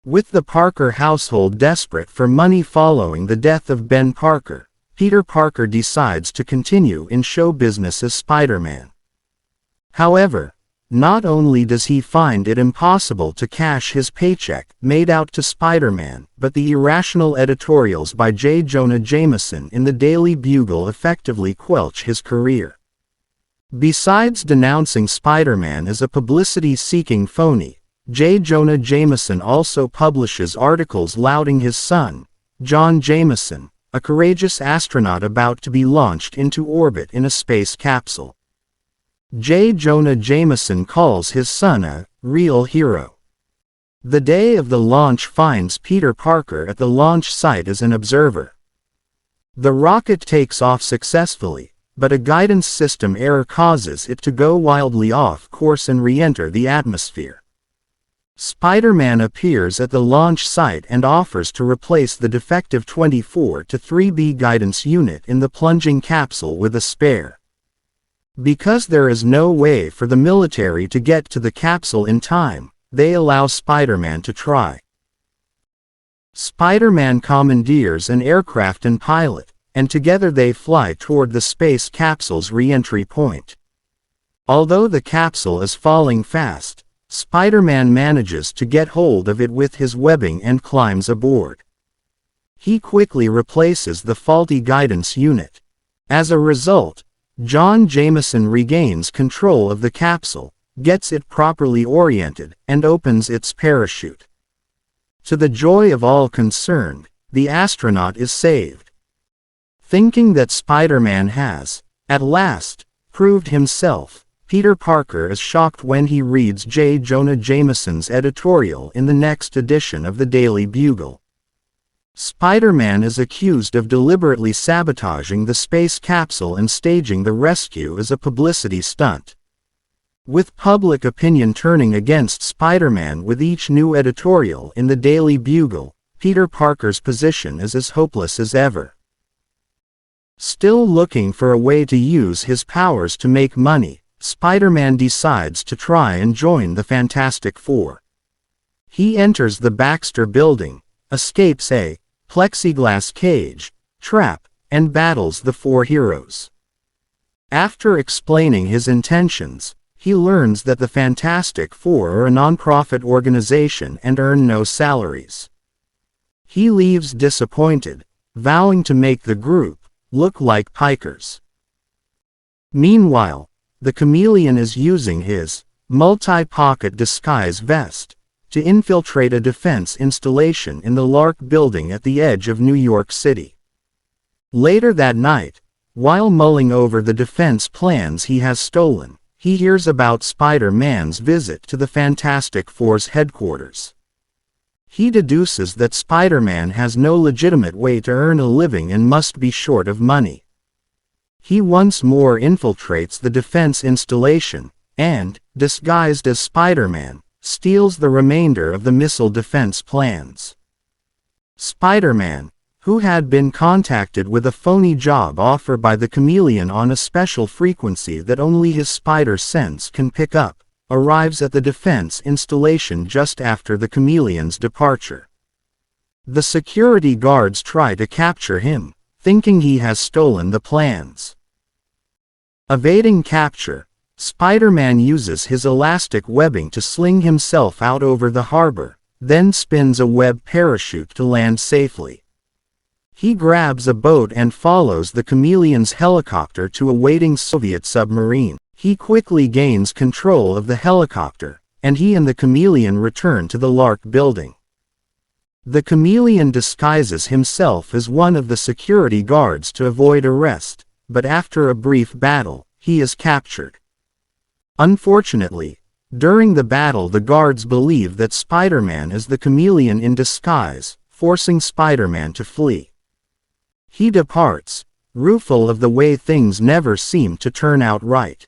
With the Parker household desperate for money following the death of Ben Parker, Peter Parker decides to continue in show business as Spider-Man. However, not only does he find it impossible to cash his paycheck made out to Spider-Man, but the irrational editorials by J. Jonah Jameson in the Daily Bugle effectively squelch his career. Besides denouncing Spider-Man as a publicity-seeking phony, J. Jonah Jameson also publishes articles lauding his son, John Jameson, a courageous astronaut about to be launched into orbit in a space capsule. J. Jonah Jameson calls his son a real hero. The day of the launch finds Peter Parker at the launch site as an observer. The rocket takes off successfully, but a guidance system error causes it to go wildly off course and re-enter the atmosphere. Spider-Man appears at the launch site and offers to replace the defective 24-3B guidance unit in the plunging capsule with a spare. Because there is no way for the military to get to the capsule in time, they allow Spider-Man to try. Spider-Man commandeers an aircraft and pilot, and together they fly toward the space capsule's re-entry point. Although the capsule is falling fast, Spider-Man manages to get hold of it with his webbing and climbs aboard. He quickly replaces the faulty guidance unit. As a result, John Jameson regains control of the capsule, gets it properly oriented, and opens its parachute. To the joy of all concerned, the astronaut is saved. Thinking that Spider-Man has, at last, proved himself, Peter Parker is shocked when he reads J. Jonah Jameson's editorial in the next edition of the Daily Bugle. Spider-Man is accused of deliberately sabotaging the space capsule and staging the rescue as a publicity stunt. With public opinion turning against Spider-Man with each new editorial in the Daily Bugle, Peter Parker's position is as hopeless as ever. Still looking for a way to use his powers to make money, Spider-Man decides to try and join the Fantastic Four. He enters the Baxter Building, escapes a plexiglass cage trap, and battles the four heroes. After explaining his intentions, he learns that the Fantastic Four are a non-profit organization and earn no salaries. He leaves disappointed, vowing to make the group look like pikers. Meanwhile, the Chameleon is using his multi-pocket disguise vest to infiltrate a defense installation in the Lark Building at the edge of New York City. Later that night, while mulling over the defense plans he has stolen, he hears about Spider-Man's visit to the Fantastic Four's headquarters. He deduces that Spider-Man has no legitimate way to earn a living and must be short of money. He once more infiltrates the defense installation, and, disguised as Spider-Man, steals the remainder of the missile defense plans. Spider-Man, who had been contacted with a phony job offer by the Chameleon on a special frequency that only his spider sense can pick up, arrives at the defense installation just after the Chameleon's departure. The security guards try to capture him, thinking he has stolen the plans. Evading capture, Spider-Man uses his elastic webbing to sling himself out over the harbor, then spins a web parachute to land safely. He grabs a boat and follows the Chameleon's helicopter to a waiting Soviet submarine. He quickly gains control of the helicopter, and he and the Chameleon return to the Lark Building. The Chameleon disguises himself as one of the security guards to avoid arrest, but after a brief battle, he is captured. Unfortunately, during the battle the guards believe that Spider-Man is the Chameleon in disguise, forcing Spider-Man to flee. He departs, rueful of the way things never seem to turn out right.